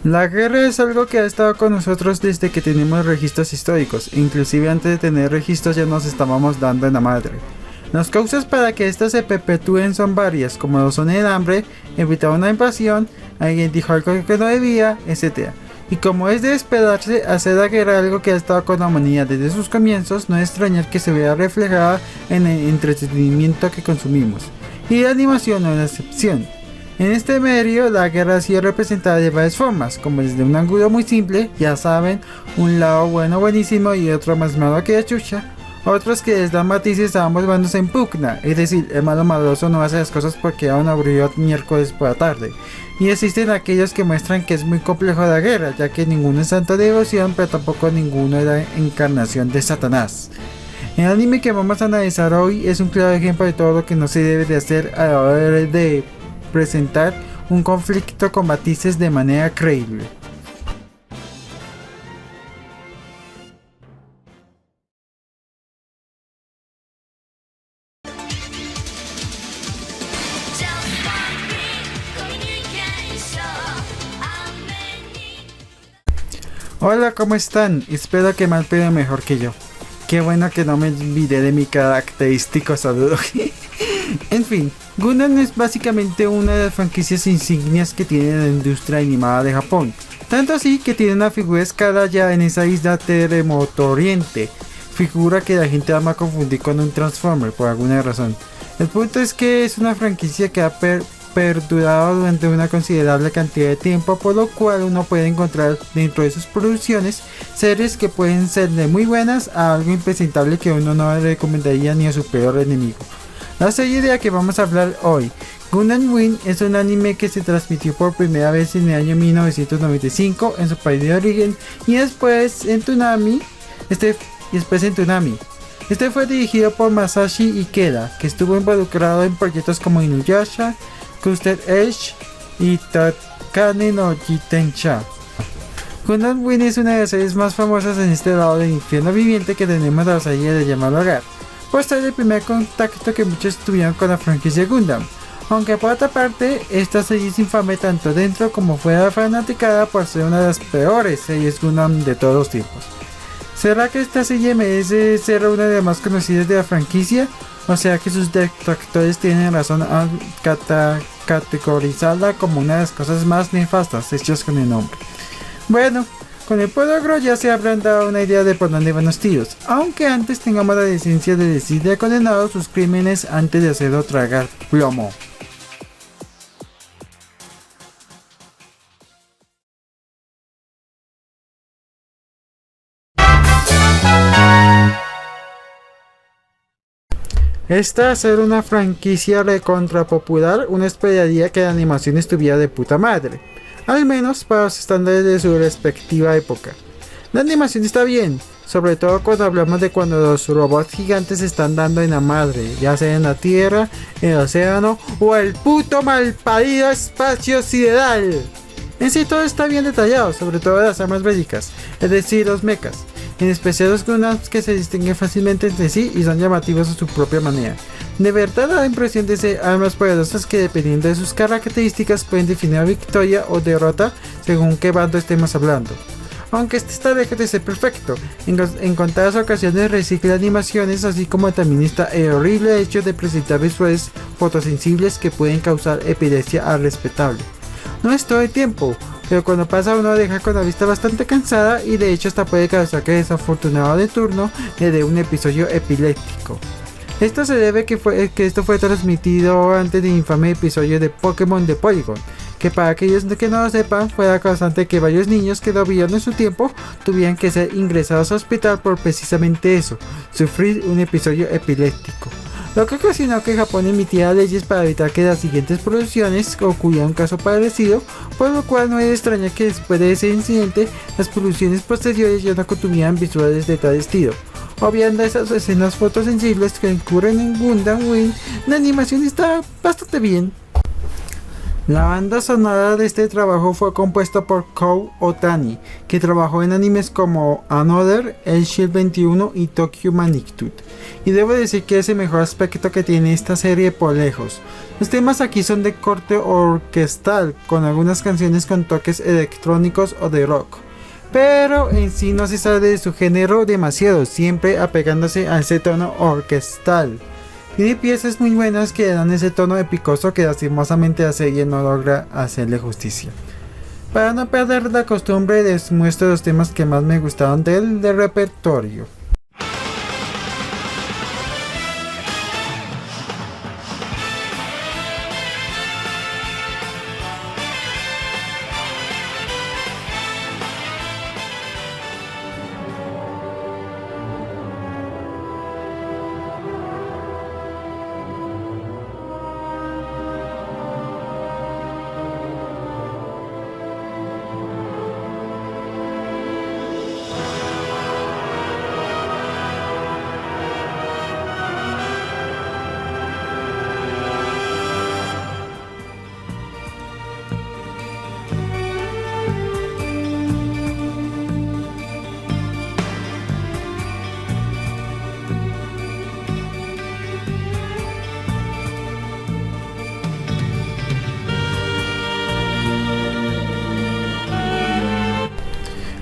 La guerra es algo que ha estado con nosotros desde que tenemos registros históricos, inclusive antes de tener registros ya nos estábamos dando en la madre. Las causas para que estas se perpetúen son varias, como lo son el hambre, evitar una invasión, alguien dijo algo que no debía, etc. Y como es de esperarse, hacer la guerra algo que ha estado con la humanidad desde sus comienzos, no es extrañar que se vea reflejada en el entretenimiento que consumimos. Y la animación no es la excepción. En este medio, la guerra ha sido representada de varias formas, como desde un ángulo muy simple, ya saben, un lado bueno buenísimo y otro más malo que la chucha. Otros que les dan matices a ambos bandos en pugna, es decir, el malo maloso no hace las cosas porque aún aburrió miércoles por la tarde. Y existen aquellos que muestran que es muy complejo la guerra, ya que ninguno es santa devoción, pero tampoco ninguno es la encarnación de Satanás. El anime que vamos a analizar hoy es un claro ejemplo de todo lo que no se debe de hacer a la hora de presentar un conflicto con matices de manera creíble. Hola, ¿cómo están? Espero que mal pero mejor que yo. Qué bueno que no me olvidé de mi característico saludo. En fin, Gundam es básicamente una de las franquicias insignias que tiene la industria animada de Japón. Tanto así que tiene una figura escala ya en esa isla Terremoto Oriente. Figura que la gente ama confundir con un Transformer por alguna razón. El punto es que es una franquicia que ha perdurado durante una considerable cantidad de tiempo, por lo cual uno puede encontrar dentro de sus producciones series que pueden ser de muy buenas a algo impresentable que uno no le recomendaría ni a su peor enemigo. La serie de la que vamos a hablar hoy, Gundam Wing, es un anime que se transmitió por primera vez en el año 1995 en su país de origen y después en Toonami. Este fue dirigido por Masashi Ikeda, que estuvo involucrado en proyectos como Inuyasha, Custard Edge y Takane no Jitensha. Gundam Wing es una de las series más famosas en este lado del infierno viviente que tenemos la osadía de llamar hogar, por ser el primer contacto que muchos tuvieron con la franquicia Gundam. Aunque por otra parte, esta serie es infame tanto dentro como fuera de fanaticada por ser una de las peores series Gundam de todos los tiempos. ¿Será que esta serie merece ser una de las más conocidas de la franquicia? ¿O sea que sus detractores tienen razón al categorizarla como una de las cosas más nefastas hechas con el nombre? Bueno, con el prólogo ya se habrán dado una idea de por dónde van los tiros, aunque antes tengamos la decencia de decirle al condenado sus crímenes antes de hacerlo tragar plomo. Esta ser una franquicia recontra popular, uno esperaría que la animación estuviera de puta madre, al menos para los estándares de su respectiva época. La animación está bien, sobre todo cuando hablamos de cuando los robots gigantes se están dando en la madre, ya sea en la tierra, en el océano o el puto malparido espacio sideral. En sí todo está bien detallado, sobre todo las armas bélicas, es decir los mechas. En especial los Gundams que se distinguen fácilmente entre sí y son llamativos a su propia manera. De verdad da la impresión de ser armas poderosas que dependiendo de sus características pueden definir victoria o derrota según qué bando estemos hablando. Aunque este está lejos de ser perfecto, en contadas ocasiones recicla animaciones, así como también está el horrible hecho de presentar visuales fotosensibles que pueden causar epilepsia al respetable. No es todo el tiempo, pero cuando pasa uno deja con la vista bastante cansada y de hecho hasta puede causar que el desafortunado de turno le dé un episodio epiléptico. Esto se debe que esto fue transmitido antes del infame episodio de Pokémon de Polygon, que para aquellos que no lo sepan fue la causante que varios niños que lo vieron en su tiempo tuvieran que ser ingresados al hospital por precisamente eso, sufrir un episodio epiléptico. Lo que ocasionó que Japón emitiera leyes para evitar que las siguientes producciones ocurriera un caso parecido, por lo cual no es extraño que después de ese incidente las producciones posteriores ya no contuvieran visuales de tal estilo. Obviando esas escenas fotosensibles que ocurren en Gundam Wing, la animación está bastante bien. La banda sonora de este trabajo fue compuesta por Kou Otani, que trabajó en animes como Another, El Shield 21 y Tokyo Magnitude. Y debo decir que es el mejor aspecto que tiene esta serie por lejos. Los temas aquí son de corte orquestal, con algunas canciones con toques electrónicos o de rock. Pero en sí no se sale de su género demasiado, siempre apegándose a ese tono orquestal. Tiene piezas muy buenas que dan ese tono epicoso que lastimosamente la serie no logra hacerle justicia. Para no perder la costumbre les muestro los temas que más me gustaron del repertorio.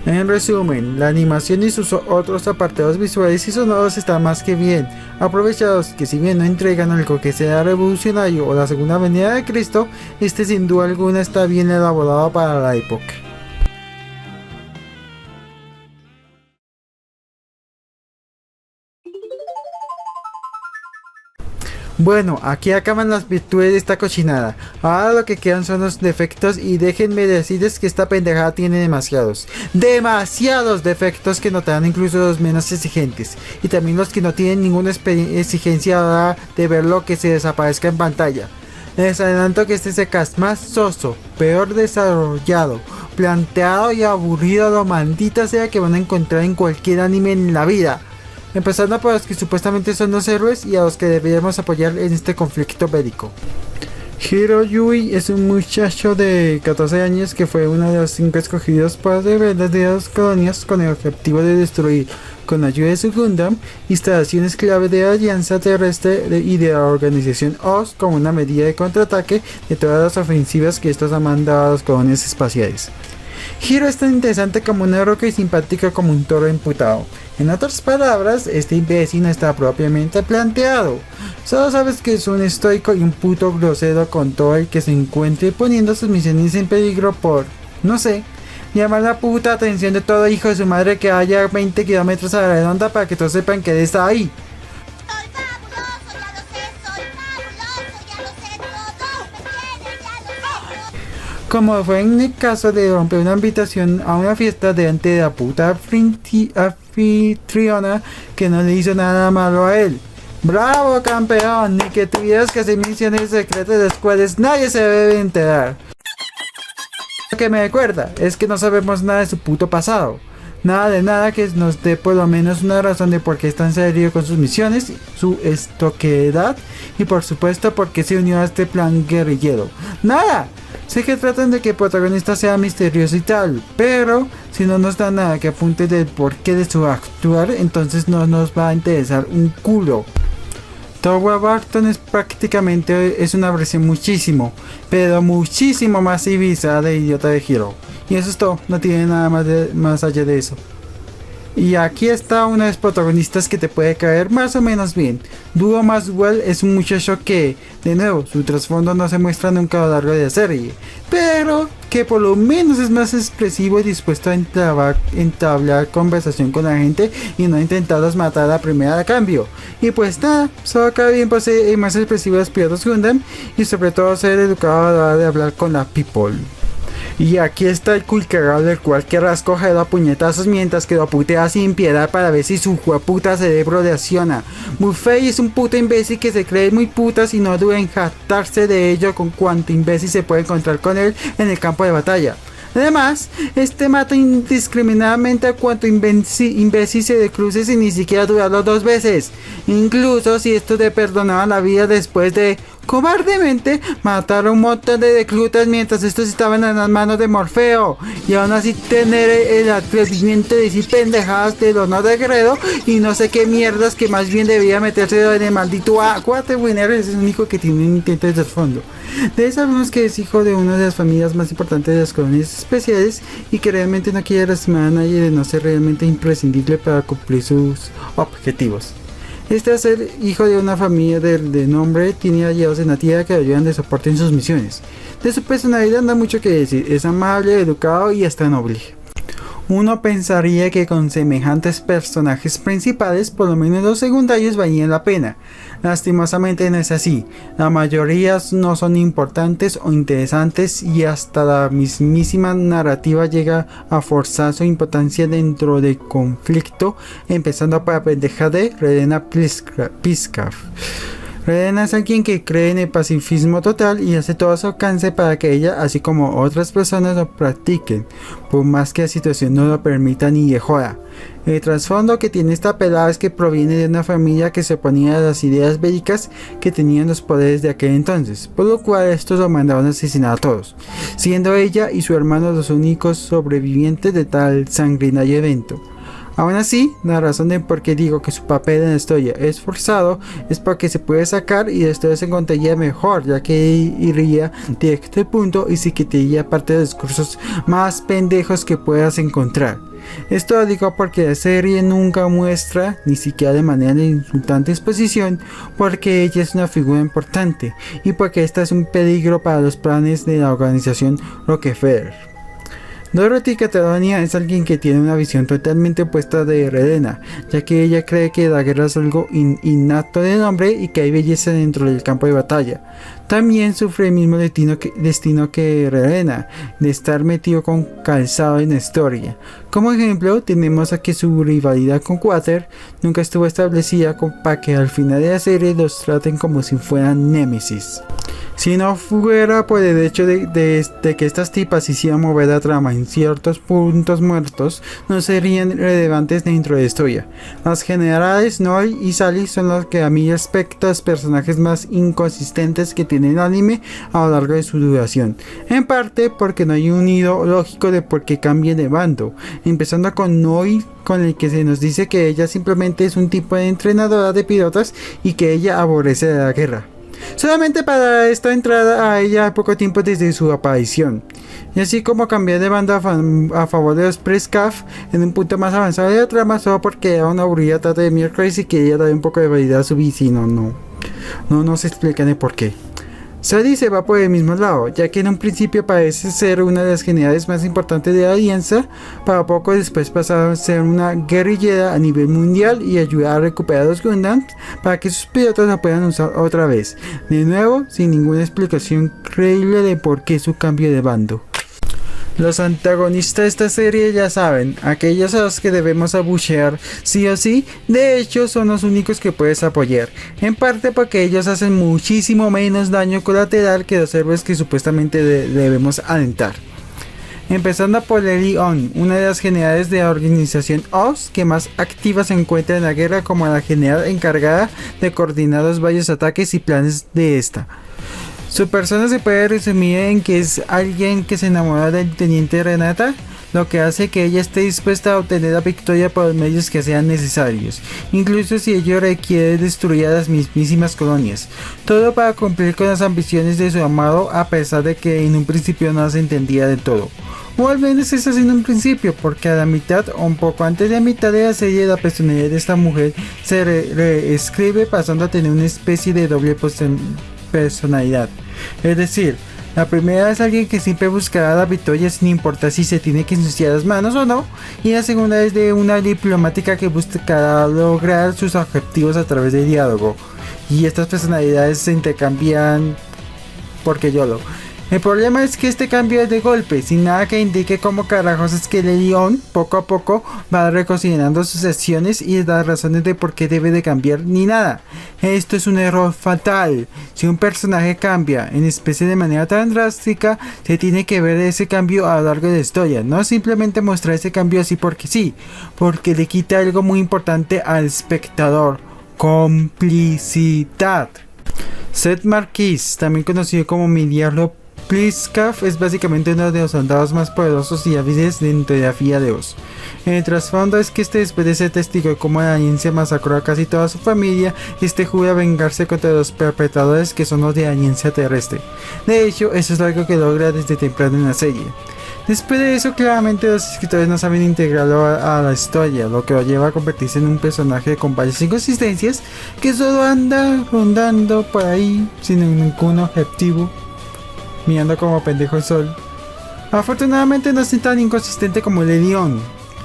En resumen, la animación y sus otros apartados visuales y sonoros están más que bien aprovechados, que si bien no entregan algo que sea revolucionario o la segunda venida de Cristo, este sin duda alguna está bien elaborado para la época. Bueno, aquí acaban las virtudes de esta cochinada. Ahora lo que quedan son los defectos y déjenme decirles que esta pendejada tiene demasiados defectos que notarán incluso los menos exigentes. Y también los que no tienen ninguna exigencia a la hora de ver lo que se desaparezca en pantalla. Les adelanto que este se es más soso, peor desarrollado, planteado y aburrido lo maldita sea que van a encontrar en cualquier anime en la vida. Empezando por los que supuestamente son los héroes y a los que deberíamos apoyar en este conflicto bélico. Hiro Yui es un muchacho de 14 años que fue uno de los 5 escogidos por rebeldes de las colonias con el objetivo de destruir, con ayuda de su Gundam, instalaciones clave de la Alianza Terrestre y de la organización OZ como una medida de contraataque de todas las ofensivas que estos han mandado a las colonias espaciales. Hiro es tan interesante como una roca y simpática como un toro emputado. En otras palabras, este imbécil no está propiamente planteado. Solo sabes que es un estoico y un puto grosero con todo el que se encuentre poniendo sus misiones en peligro por, no sé, llamar la puta atención de todo hijo de su madre que haya 20 kilómetros a la redonda para que todos sepan que él está ahí. Como fue en el caso de romper una invitación a una fiesta delante de la puta anfitriona que no le hizo nada malo a él. ¡Bravo, campeón! Ni que tuvieras que hacer misiones secretas de las cuales nadie se debe enterar. Lo que me recuerda es que no sabemos nada de su puto pasado. Nada de nada que nos dé por lo menos una razón de por qué es tan serio con sus misiones, su estoquedad y por supuesto por qué se unió a este plan guerrillero. ¡Nada! Sé que tratan de que el protagonista sea misterioso y tal, pero si no nos da nada que apunte del porqué de su actuar, entonces no nos va a interesar un culo. Towa Barton es una versión muchísimo, pero muchísimo más civilizada de Idiota de Hiro. Y eso es todo, no tiene nada más allá de eso. Y aquí está uno de los protagonistas que te puede caer más o menos bien. Duo Maswell es un muchacho que, de nuevo, su trasfondo no se muestra nunca a lo largo de la serie, pero que por lo menos es más expresivo y dispuesto a entablar conversación con la gente y no intentarlos matar a la primera a cambio. Y pues nada, solo cabe bien por ser más expresivo de los pilotos Gundam y sobre todo ser educado a la hora de hablar con la people. Y aquí está el culcarado del cual querrás cogerlo a puñetazos mientras que lo putea sin piedad para ver si su puta cerebro reacciona. Murphy es un puto imbécil que se cree muy putas y no duda en jactarse de ello con cuanto imbécil se puede encontrar con él en el campo de batalla. Además, este mata indiscriminadamente a cuanto imbécil se le cruce sin ni siquiera dudarlo 2 veces. Incluso si estos le perdonaban la vida después de cobardemente matar a un montón de reclutas mientras estos estaban en las manos de Morfeo, y aún así tener el atrevimiento de decir pendejadas del honor de Guerrero y no sé qué mierdas, que más bien debía meterse en el maldito agua. Winner es el único que tiene un intento de trasfondo. De él sabemos que es hijo de una de las familias más importantes de las colonias especiales y que realmente no quiere lastimar a nadie, de no ser realmente imprescindible para cumplir sus objetivos. Este, al ser hijo de una familia de nombre, tiene aliados en la tierra que le ayudan de soporte en sus misiones. De su personalidad no hay mucho que decir, es amable, educado y hasta noble. Uno pensaría que con semejantes personajes principales, por lo menos los secundarios valían la pena. Lastimosamente no es así. La mayoría no son importantes o interesantes y hasta la mismísima narrativa llega a forzar su importancia dentro del conflicto, empezando por la pendeja de Redena Piscav. Redena es alguien que cree en el pacifismo total y hace todo a su alcance para que ella, así como otras personas, lo practiquen, por más que la situación no lo permita ni de joda. El trasfondo que tiene esta pelada es que proviene de una familia que se oponía a las ideas bélicas que tenían los poderes de aquel entonces, por lo cual estos lo mandaron a asesinar a todos, siendo ella y su hermano los únicos sobrevivientes de tal sanguinario evento. Aún así, la razón de por qué digo que su papel en la historia es forzado es porque se puede sacar y la historia se contaría mejor, ya que iría directo al punto y se quitaría parte de los discursos más pendejos que puedas encontrar. Esto lo digo porque la serie nunca muestra, ni siquiera de manera insultante exposición, porque ella es una figura importante y porque esta es un peligro para los planes de la organización Rockefeller. Dorothy Catalonia es alguien que tiene una visión totalmente opuesta de Redena, ya que ella cree que la guerra es algo innato del hombre y que hay belleza dentro del campo de batalla. También sufre el mismo destino que Redena, de estar metido con calzado en la historia. Como ejemplo, tenemos a que su rivalidad con Quater nunca estuvo establecida para que al final de la serie los traten como si fueran némesis. Si no fuera por el hecho de que estas tipas hicieran mover la trama en ciertos puntos muertos, no serían relevantes dentro de la historia. Las generales Noi y Sally son los que a mí respecto a los personajes más inconsistentes que tiene el anime a lo largo de su duración. En parte porque no hay un hilo lógico de por qué cambien de bando, empezando con Noi, con el que se nos dice que ella simplemente es un tipo de entrenadora de pilotos y que ella aborrece la guerra. Solamente para esta entrada a ella poco tiempo desde su aparición, y así como cambiar de banda a favor de los Prescaf en un punto más avanzado de la trama, solo porque era una aburrida tarde de miércoles y quería dar un poco de variedad a su vecino. No se explica ni por qué. Sally se va por el mismo lado, ya que en un principio parece ser una de las generales más importantes de la alianza, para poco después pasar a ser una guerrillera a nivel mundial y ayudar a recuperar los Gundams para que sus pilotos la puedan usar otra vez, de nuevo sin ninguna explicación creíble de por qué su cambio de bando. Los antagonistas de esta serie ya saben, aquellos a los que debemos abuchear sí o sí, de hecho son los únicos que puedes apoyar, en parte porque ellos hacen muchísimo menos daño colateral que los héroes que supuestamente debemos alentar. Empezando por Lily On, una de las generales de la organización Oz que más activa se encuentra en la guerra como la general encargada de coordinar los varios ataques y planes de esta. Su persona se puede resumir en que es alguien que se enamora del teniente Renata, lo que hace que ella esté dispuesta a obtener la victoria por los medios que sean necesarios, incluso si ello requiere destruir a las mismísimas colonias, todo para cumplir con las ambiciones de su amado, a pesar de que en un principio no se entendía de todo. O al menos es así en un principio, porque a la mitad o un poco antes de la mitad de la serie la personalidad de esta mujer se reescribe, pasando a tener una especie de doble personalidad. Es decir, la primera es alguien que siempre buscará la victoria sin importar si se tiene que ensuciar las manos o no, y la segunda es de una diplomática que buscará lograr sus objetivos a través del diálogo, y estas personalidades se intercambian porque YOLO. El problema es que este cambio es de golpe, sin nada que indique cómo carajos es que Leon poco a poco va reconsiderando sus acciones y las razones de por qué debe de cambiar ni nada. Esto es un error fatal. Si un personaje cambia, en especie de manera tan drástica, se tiene que ver ese cambio a lo largo de la historia, no simplemente mostrar ese cambio así porque sí, porque le quita algo muy importante al espectador: complicidad. Seth Marquis, también conocido como Mi Diablo Pliskaf, es básicamente uno de los soldados más poderosos y hábiles dentro de la FIA de Oz. El trasfondo es que después de ser testigo de cómo la Alianza masacró a casi toda su familia, jura vengarse contra los perpetradores que son los de la Alianza Terrestre. De hecho, eso es algo que logra desde temprano en la serie. Después de eso, claramente los escritores no saben integrarlo a la historia, lo que lo lleva a convertirse en un personaje con varias inconsistencias que solo anda rondando por ahí sin ningún objetivo, mirando como pendejo el sol. Afortunadamente no es tan inconsistente como el de Leon,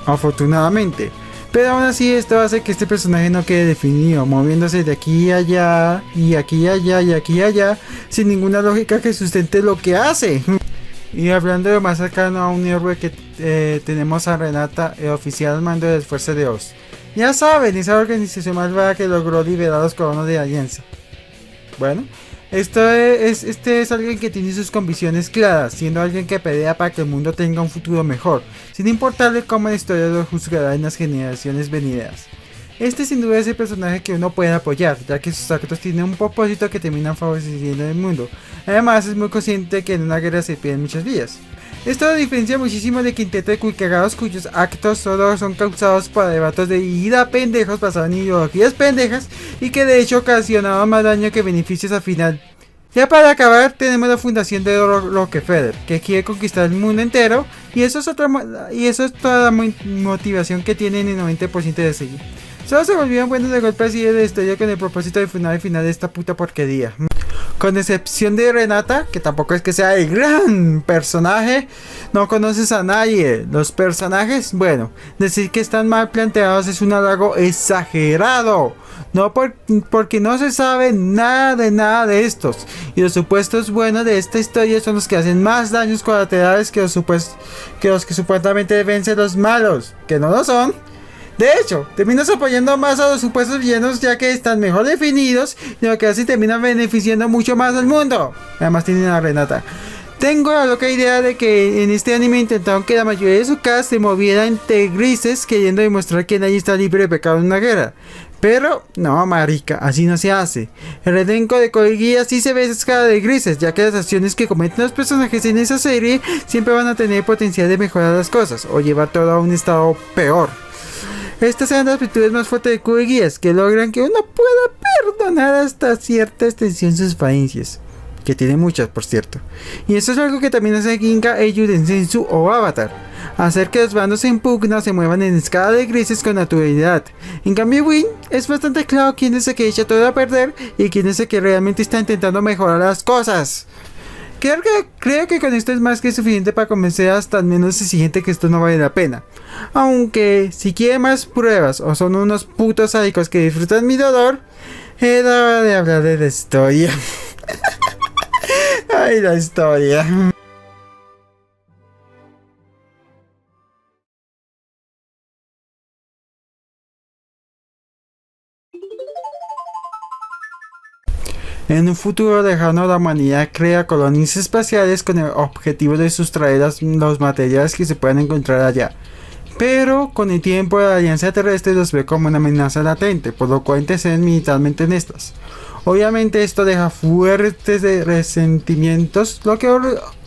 afortunadamente, pero aún así esto hace que este personaje no quede definido, moviéndose de aquí a allá, y aquí a allá, y aquí a allá, sin ninguna lógica que sustente lo que hace. Y hablando de más cercano a un héroe que tenemos a Renata, el oficial al mando de las fuerzas de Oz. Ya saben, esa organización malvada que logró liberar a los colonos de la Alianza. Bueno, este es alguien que tiene sus convicciones claras, siendo alguien que pelea para que el mundo tenga un futuro mejor, sin importarle cómo la historia lo juzgará en las generaciones venideras. Este sin duda es el personaje que uno puede apoyar, ya que sus actos tienen un propósito que terminan favoreciendo el mundo. Además es muy consciente que en una guerra se pierden muchas vidas. Esto lo diferencia muchísimo de Quinteto de Cuicagados, cuyos actos solo son causados por debates de ida pendejos basados en ideologías pendejas y que de hecho ocasionaban más daño que beneficios al final. Ya para acabar tenemos la fundación de Rockefeller, que quiere conquistar el mundo entero, y eso es toda la motivación que tienen el 90% de seguir. Solo se volvieron buenos de golpe así de la historia con el propósito de final de esta puta porquería. Con excepción de Renata, que tampoco es que sea el gran personaje, no conoces a nadie. Los personajes, bueno, decir que están mal planteados es un halago exagerado. No porque no se sabe nada de estos. Y los supuestos buenos de esta historia son los que hacen más daños colaterales que los que supuestamente deben ser los malos, que no lo son. De hecho, terminas apoyando más a los supuestos villanos ya que están mejor definidos y lo que así termina beneficiando mucho más al mundo. Además tienen a Renata. Tengo la loca idea de que en este anime intentaron que la mayoría de su cast se moviera entre grises queriendo demostrar que nadie está libre de pecado en una guerra. Pero, no marica, así no se hace. El elenco de Code Geass sí se ve esa escala de grises, ya que las acciones que cometen los personajes en esa serie siempre van a tener potencial de mejorar las cosas o llevar todo a un estado peor. Estas son las virtudes más fuertes de Code Geass, que logran que uno pueda perdonar hasta cierta extensión sus falencias, que tiene muchas por cierto. Y eso es algo que también hace Ginga, Eiyuu, Densetsu o Avatar, hacer que los bandos en pugna se muevan en escala de grises con naturalidad. En cambio Win es bastante claro quién es el que echa todo a perder y quién es el que realmente está intentando mejorar las cosas. Creo que con esto es más que suficiente para convencer hasta al menos exigente que esto no vale la pena. Aunque si quiere más pruebas o son unos putos sádicos que disfrutan mi dolor, era hora de hablar de la historia. Ay, la historia. En un futuro lejano, la humanidad crea colonias espaciales con el objetivo de sustraer los materiales que se puedan encontrar allá. Pero con el tiempo la Alianza Terrestre los ve como una amenaza latente, por lo cual interceden militarmente en estas. Obviamente esto deja fuertes resentimientos, lo que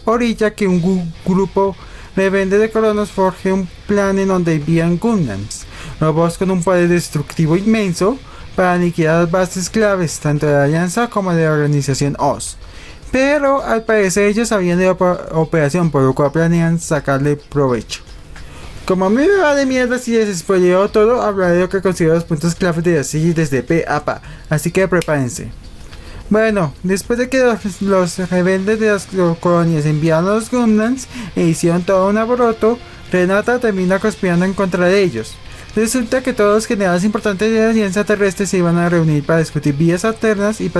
orilla que un grupo rebelde de colonos forje un plan en donde envían Gundams, robots con un poder destructivo inmenso, para aniquilar las bases claves tanto de la Alianza como de la organización Oz. Pero al parecer ellos sabían de la operación, por lo cual planean sacarle provecho. Como a mí me va de mierda si les spoileo todo, hablaré de lo que considero los puntos claves de la serie desde P a Pa, así que prepárense. Bueno, después de que los rebeldes de las colonias enviaron a los Gundams e hicieron todo un alboroto, Renata termina conspirando en contra de ellos. Resulta que todos los generales importantes de la Alianza Terrestre se iban a reunir para discutir vías alternas y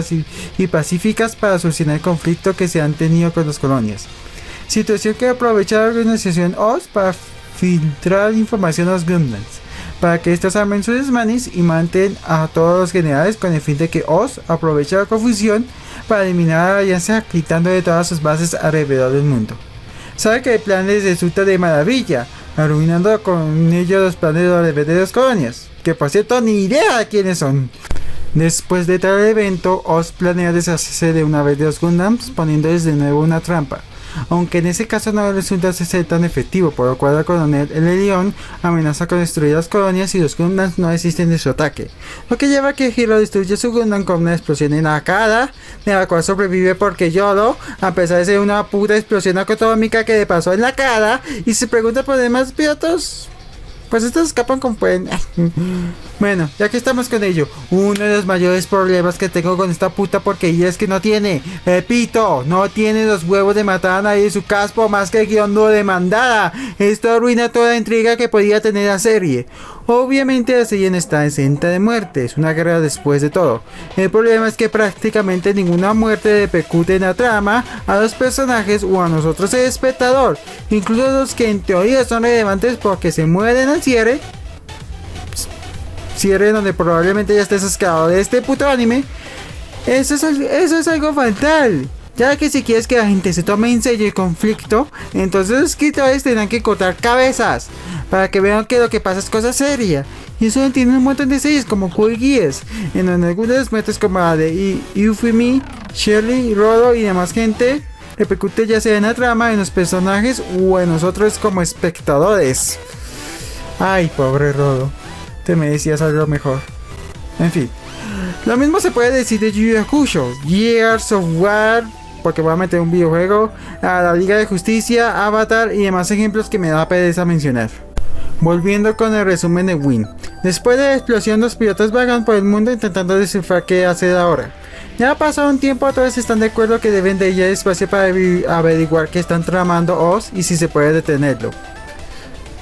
pacíficas para solucionar el conflicto que se han tenido con las colonias. Situación que aprovecha la organización Oz para filtrar información a los Gundams, para que estos armen sus desmanes y maten a todos los generales con el fin de que Oz aproveche la confusión para eliminar a la Alianza quitando de todas sus bases alrededor del mundo. Sabe que el plan les resulta de maravilla, arruinando con ello los planes de las colonias, que por cierto ni idea de quiénes son. Después de tal evento, Oz planea deshacerse de una vez de los Gundams, poniéndoles de nuevo una trampa. Aunque en ese caso no resulta ser tan efectivo, por lo cual el coronel El León amenaza con destruir las colonias si los Gundams no existen de su ataque. Lo que lleva a que Hiro destruya su Gundam con una explosión en la cara, de la cual sobrevive porque Yoro, a pesar de ser una puta explosión atómica que le pasó en la cara, y se pregunta por demás pilotos, pues estos escapan como pueden. Bueno, ya que estamos con ello, uno de los mayores problemas que tengo con esta puta porquería es que no tiene, repito, no tiene los huevos de matar a nadie de su caspo más que el guión no demandada. Esto arruina toda la intriga que podía tener la serie. Obviamente la serie no está exenta de muerte, es una guerra después de todo. El problema es que prácticamente ninguna muerte repercute en la trama, a los personajes o a nosotros el espectador. Incluso los que en teoría son relevantes porque se mueren al cierre donde probablemente ya estés asqueado de este puto anime. Eso es algo fatal, ya que si quieres que la gente se tome en serio el conflicto, entonces los escritores tendrán que cortar cabezas para que vean que lo que pasa es cosa seria. Y eso tiene un montón de series como Code Geass, en donde algunos de los métodos como la de Euphemy, Shirley, Rodo y demás gente repercute ya sea en la trama, en los personajes o en nosotros como espectadores. Ay, pobre Rodo, te merecías algo mejor. En fin, lo mismo se puede decir de Yu Yu Hakusho, Gears of War, porque voy a meter un videojuego, a la Liga de Justicia, Avatar y demás ejemplos que me da pereza mencionar. Volviendo con el resumen de Win. Después de la explosión, los pilotos vagan por el mundo intentando descifrar qué hacer ahora. Ya ha pasado un tiempo, todos están de acuerdo que deben de ir al espacio para averiguar qué están tramando Oz y si se puede detenerlo.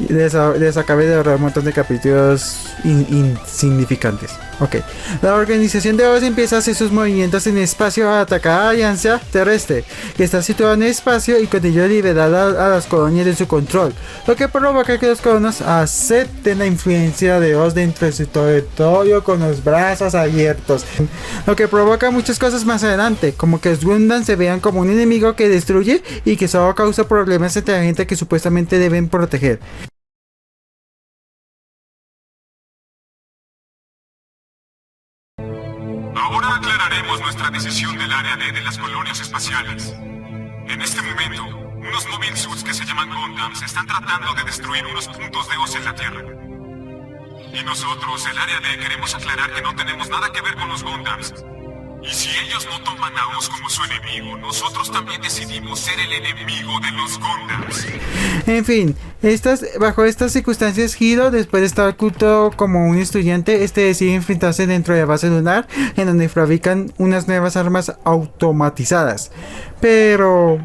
Les acabé de ahorrar un montón de capítulos insignificantes. Ok. La organización de Oz empieza a hacer sus movimientos en el espacio a atacar a la alianza terrestre, que está situada en el espacio, y con ello liberar a las colonias de su control, lo que provoca que los colonos acepten la influencia de Oz dentro de su territorio con los brazos abiertos, lo que provoca muchas cosas más adelante, como que los Gundam se vean como un enemigo que destruye y que solo causa problemas entre la gente que supuestamente deben proteger. Ahora aclararemos nuestra decisión del área D de las colonias espaciales. En este momento, unos Mobile Suits que se llaman Gundams están tratando de destruir unos puntos de Oz en la Tierra. Y nosotros, el área D, queremos aclarar que no tenemos nada que ver con los Gundams. Y si ellos no toman a Oz como su enemigo, nosotros también decidimos ser el enemigo de los Gundams. En fin, bajo estas circunstancias, Hiro, después de estar oculto como un estudiante, decide enfrentarse dentro de la base lunar, en donde fabrican unas nuevas armas automatizadas. Pero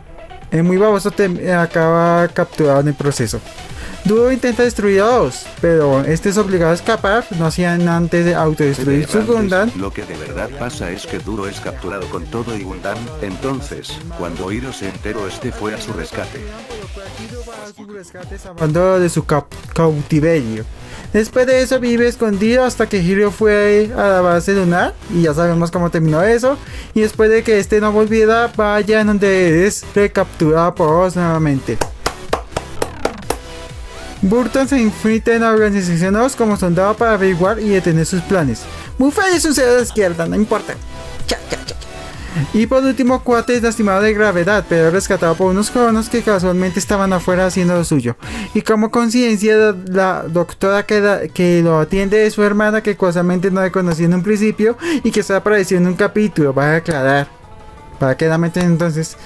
el muy baboso acaba capturado en el proceso. Duro intenta destruir a Oz, pero es obligado a escapar, no hacían antes de autodestruir su Gundam. Lo que de verdad pasa es que Duro es capturado con todo y Gundam, entonces, cuando Hiro se enteró, fue a su rescate. Salvando de su cautiverio. Después de eso vive escondido hasta que Hiro fue a la base lunar, y ya sabemos cómo terminó eso. Y después de que no volviera, vaya en donde es recapturado por Oz nuevamente. Burton se infiltra en la organización Oz como soldado para averiguar y detener sus planes. Buffet es un cero de la izquierda, no importa. Y por último, Cuate es lastimado de gravedad, pero rescatado por unos colonos que casualmente estaban afuera haciendo lo suyo. Y como coincidencia, la doctora que lo atiende es su hermana, que casualmente no le conocía en un principio y que está apareciendo en un capítulo, va a aclarar. ¿Para qué la meten entonces?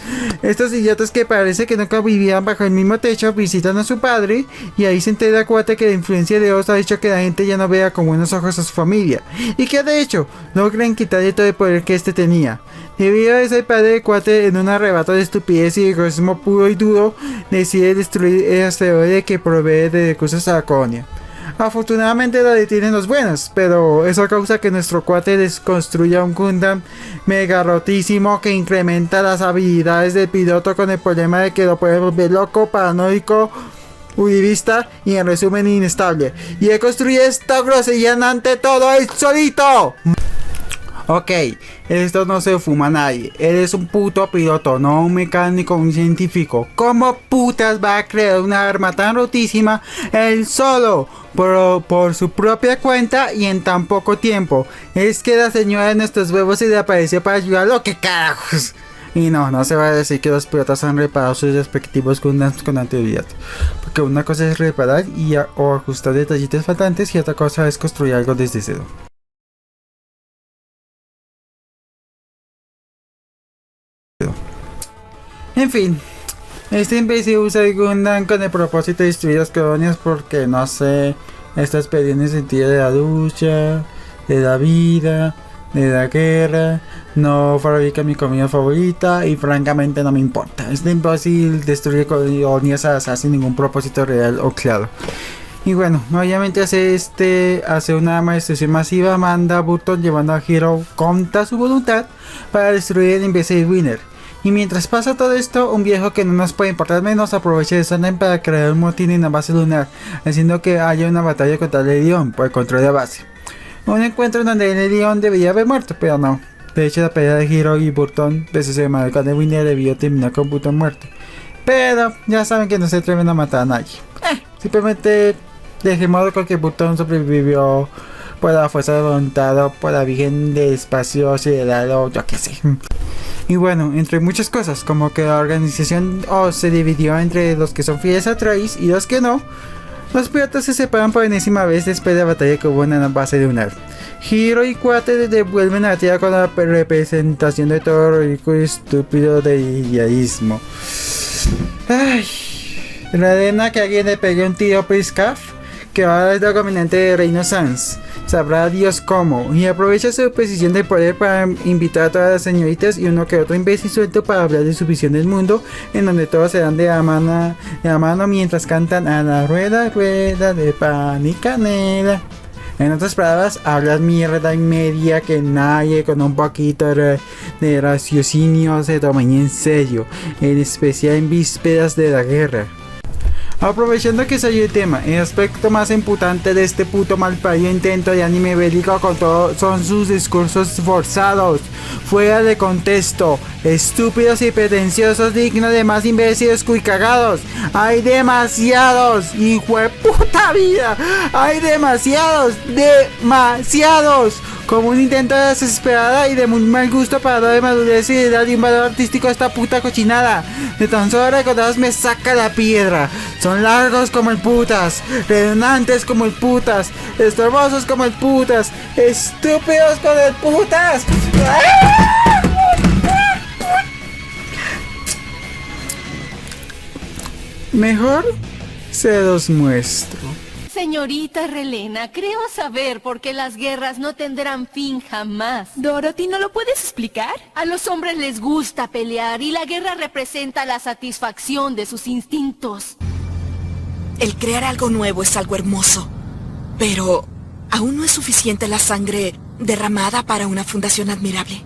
Estos idiotas que parece que nunca vivían bajo el mismo techo visitan a su padre, y ahí se entera Cuate que la influencia de Oz ha hecho que la gente ya no vea con buenos ojos a su familia, y que de hecho logran quitarle todo el poder que tenía. Debido a eso, el padre de Cuate, en un arrebato de estupidez y egoísmo puro y duro, decide destruir el asteroide que provee de recursos a la colonia. Afortunadamente la detienen los buenos, pero eso causa que nuestro Cuate desconstruya un Gundam mega rotísimo que incrementa las habilidades del piloto, con el problema de que lo puede volver loco, paranoico, uribista y en resumen inestable. Y él construye esta grosería ante todo él solito. Ok, esto no se fuma a nadie. Eres un puto piloto, no un mecánico, un científico. ¿Cómo putas va a crear una arma tan rotísima él solo? Por su propia cuenta y en tan poco tiempo. Es que la señora de nuestros huevos se le apareció para ayudarlo. ¿Qué carajos? Y no se va a decir que los pilotos han reparado sus respectivos Gundams con anterioridad. Porque una cosa es reparar o ajustar detallitos faltantes y otra cosa es construir algo desde cero. En fin, este imbécil usa el Gundam con el propósito de destruir las colonias porque no sé, estás perdiendo el sentido de la lucha, de la vida, de la guerra, no fabrica mi comida favorita y francamente no me importa. Es imbécil destruir colonias sin ningún propósito real o claro. Y bueno, obviamente hace una destrucción masiva, manda a Burton llevando a Hiro contra su voluntad para destruir el imbécil Winner. Y mientras pasa todo esto, un viejo que no nos puede importar menos aprovecha de Sunlight para crear un motín en la base lunar, haciendo que haya una batalla contra el León por el control de la base. Un encuentro donde el León debería haber muerto, pero no. De hecho, la pelea de Hiro y Burton desde su madre con el Winner debió terminar con Burton muerto. Pero ya saben que no se atreven a matar a nadie. Simplemente dejemos con que Burton sobrevivió por la fuerza de voluntad o por la Virgen de Espacio Sideral o yo qué sé. Y bueno, entre muchas cosas, como que la organización se dividió entre los que son fieles a Trace y los que no. Los piratas se separan por enésima vez después de la batalla que hubo en la base lunar. Hiro y Quate devuelven a la Tierra con la representación de todo lo ridículo y estúpido del idealismo. Ay, la arena que alguien le pegue un tiro a Priscaf, que ahora es la dominante de Reino Sans. Sabrá Dios cómo, y aprovecha su posición de poder para invitar a todas las señoritas y uno que otro imbécil suelto para hablar de su visión del mundo, en donde todos se dan de la mano mientras cantan a la rueda, rueda de pan y canela. En otras palabras, hablar mierda y media que nadie con un poquito de raciocinio se toma en serio, en especial en vísperas de la guerra. Aprovechando que salió el tema, el aspecto más imputante de este puto malparido intento de anime bélico con todo son sus discursos forzados, fuera de contexto, estúpidos y pretenciosos, dignos de más imbéciles y cagados. Hay demasiados, hijo de puta vida, hay demasiados, como un intento desesperada y de muy mal gusto para darle madurez y darle un valor artístico a esta puta cochinada. De tan solo recordados me saca la piedra. Son largos como el putas, redundantes como el putas, estorbosos como el putas, estúpidos como el putas. Mejor se los muestro. Señorita Relena, creo saber por qué las guerras no tendrán fin jamás. Dorothy, ¿no lo puedes explicar? A los hombres les gusta pelear y la guerra representa la satisfacción de sus instintos. El crear algo nuevo es algo hermoso, pero aún no es suficiente la sangre derramada para una fundación admirable.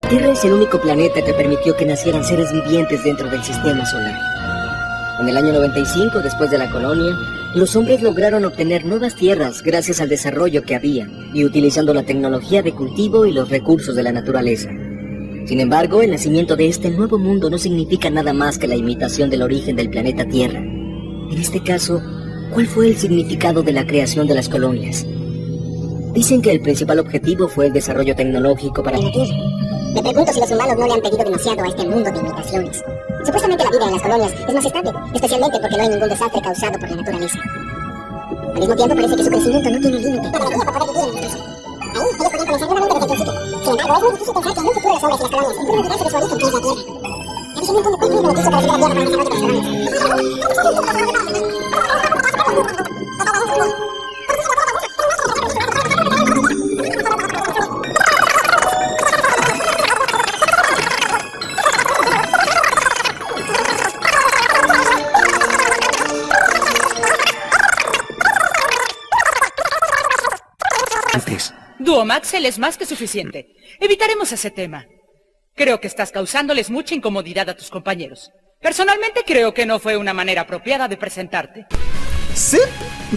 Tierra es el único planeta que permitió que nacieran seres vivientes dentro del sistema solar. En el año 95, después de la colonia, los hombres lograron obtener nuevas tierras gracias al desarrollo que había y utilizando la tecnología de cultivo y los recursos de la naturaleza. Sin embargo, el nacimiento de este nuevo mundo no significa nada más que la imitación del origen del planeta Tierra. En este caso, ¿cuál fue el significado de la creación de las colonias? Dicen que el principal objetivo fue el desarrollo tecnológico para la Tierra. Me pregunto si los humanos no le han pedido demasiado a este mundo de imitaciones. Supuestamente la vida en las colonias es más estable, especialmente porque no hay ningún desastre causado por la naturaleza. Al mismo tiempo parece que su crecimiento no tiene límite. Ahí ellos podrían comenzar nuevamente desde el principio. Sin embargo, es muy difícil pensar que en un futuro los hombres y las colonias pueden olvidarse de su origen, que es la Tierra. La visión del punto es muy beneficio para la Tierra para el desarrollo de las colonias. Duomaxel es más que suficiente. Evitaremos ese tema. Creo que estás causándoles mucha incomodidad a tus compañeros. Personalmente creo que no fue una manera apropiada de presentarte. Sí,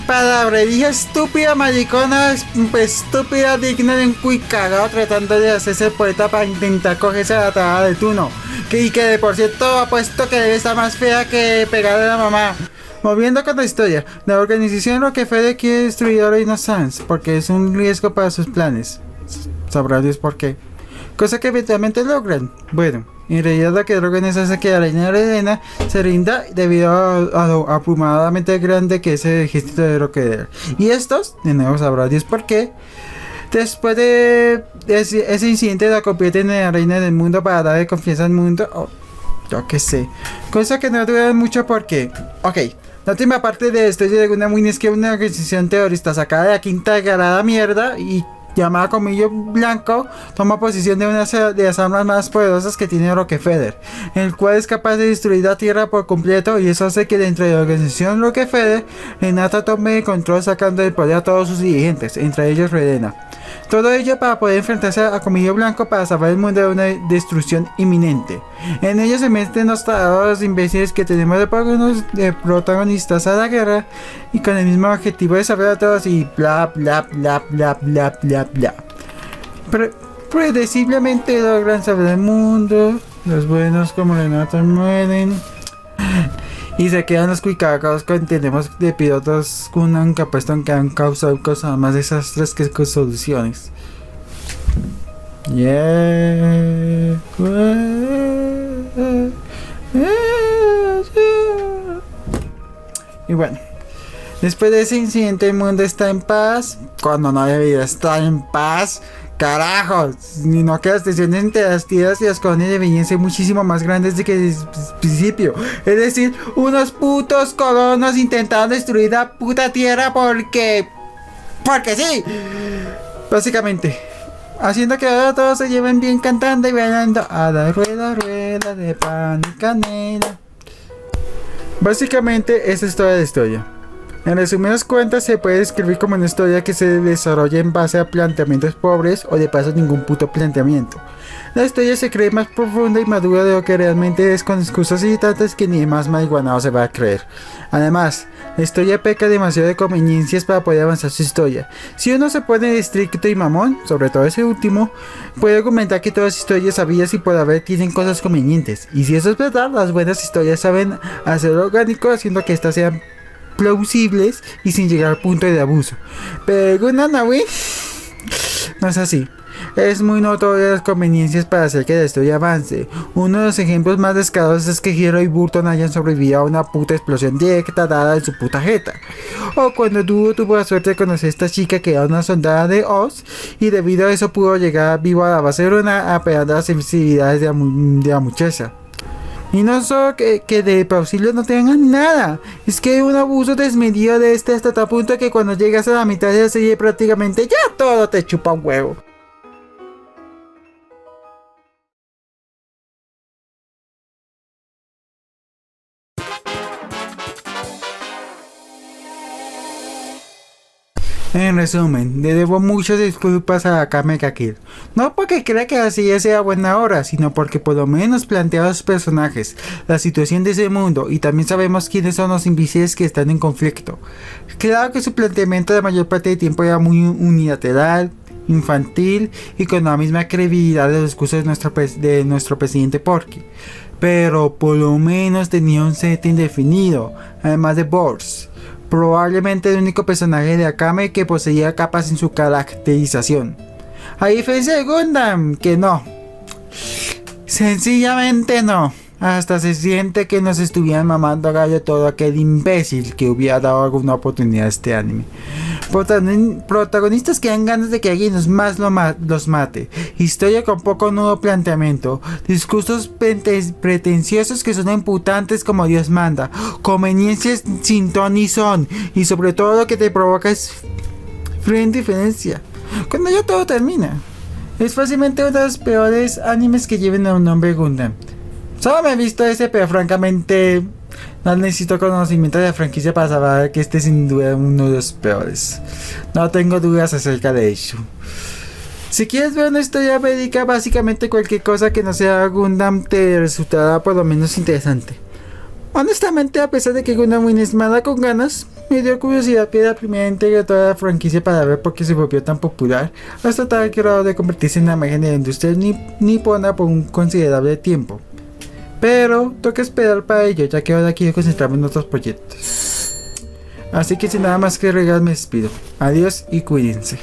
palabrería estúpida, maricona, estúpida, digna de un cuicagado tratando de hacerse poeta para intentar cogerse a la tabla de Tuno. Y que de por cierto apuesto que debe estar más fea que pegarle a la mamá. Volviendo con la historia, la organización Rockefeller quiere destruir a Reina Sans porque es un riesgo para sus planes. Sabrá Dios por qué. Cosa que eventualmente logran. Bueno, en realidad lo que logran es hacer que la reina Redena se rinda debido a lo abrumadoramente grande que es el ejército de Rockefeller. Y estos, de nuevo sabrá Dios por qué, después de ese incidente la convierten en la reina del mundo para darle confianza al mundo. Oh, yo qué sé. Cosa que no dura mucho porque... Ok, la última parte de esto es de una muy es que una organización terrorista sacada de la quinta garada mierda y llamada Comillo Blanco, toma posición de una de las armas más poderosas que tiene Rockefeller, el cual es capaz de destruir la Tierra por completo, y eso hace que dentro de la organización Rockefeller, Renata tome el control sacando del poder a todos sus dirigentes, entre ellos Redena. Todo ello para poder enfrentarse a Comillo Blanco para salvar el mundo de una destrucción inminente. En ello se meten los tarados imbéciles que tenemos de protagonistas a la guerra y con el mismo objetivo de salvar a todos y bla bla bla bla bla bla bla. Predeciblemente logran salvar el mundo, los buenos como Renata mueren. Y se quedan los cuicacos que tenemos de pilotos Gundam que apuestan que han causado cosas más desastres que soluciones. Yeah. Y bueno, después de ese incidente el mundo está en paz, cuando no debería estar en paz. Carajo, no que las tensiones entre las tierras y las colonias deberían ser muchísimo más grandes de que desde el principio. Es decir, unos putos colonos intentaron destruir la puta tierra porque sí, básicamente, haciendo que ahora todos se lleven bien cantando y bailando a la rueda, rueda de pan y canela. Básicamente esa es toda la historia. En resumidas cuentas, se puede describir como una historia que se desarrolla en base a planteamientos pobres o de paso ningún puto planteamiento. La historia se cree más profunda y madura de lo que realmente es, con excusas irritantes que ni el más marihuanado se va a creer. Además, la historia peca demasiado de conveniencias para poder avanzar su historia. Si uno se pone estricto y mamón, sobre todo ese último, puede argumentar que todas las historias sabidas y por haber tienen cosas convenientes. Y si eso es verdad, las buenas historias saben hacerlo orgánico, haciendo que éstas sean plausibles y sin llegar al punto de abuso. Pero Nanawi no es así. Es muy notorio las conveniencias para hacer que la historia avance. Uno de los ejemplos más descarados es que Hero y Burton hayan sobrevivido a una puta explosión directa dada en su puta jeta. O cuando Duo tuvo la suerte de conocer a esta chica que era una soldada de Oz y debido a eso pudo llegar vivo a la base lunar a pegar las sensibilidades de la muchacha. Y no solo que de plausible no tengan nada, es que hay un abuso desmedido de hasta tal punto que cuando llegas a la mitad de la serie prácticamente ya todo te chupa un huevo. En resumen, le debo muchas disculpas a Akame ga Kill. No porque crea que así sea buena hora, sino porque por lo menos plantea a los personajes, la situación de ese mundo, y también sabemos quiénes son los invisibles que están en conflicto. Claro que su planteamiento la mayor parte del tiempo era muy unilateral, infantil y con la misma credibilidad de los discursos de nuestro presidente Porky. Pero por lo menos tenía un setting definido, además de Boris. Probablemente el único personaje de Akame que poseía capas en su caracterización. A diferencia de Gundam, que no. Sencillamente no. Hasta se siente que nos estuvieran mamando gallo todo aquel imbécil que hubiera dado alguna oportunidad a este anime. Protagonistas que dan ganas de que alguien más los mate. Historia con poco nuevo planteamiento. Discursos pretenciosos que son imputantes como Dios manda. Conveniencias sin ton ni son. Y sobre todo lo que te provoca es fría indiferencia. Cuando ya todo termina. Es fácilmente uno de los peores animes que lleven el nombre Gundam. Solo me he visto ese, pero francamente no necesito conocimiento de la franquicia para saber que este es sin duda uno de los peores. No tengo dudas acerca de ello. Si quieres ver una historia médica, básicamente cualquier cosa que no sea Gundam te resultará por lo menos interesante. Honestamente, a pesar de que Gundam Wing es mala con ganas, Me dio curiosidad ver la primera entrega de toda la franquicia para ver por qué se volvió tan popular hasta tal grado de convertirse en la imagen de la industria nipona por un considerable tiempo. Pero toca esperar para ello, ya que ahora quiero concentrarme en otros proyectos. Así que sin nada más que agregar me despido. Adiós y cuídense.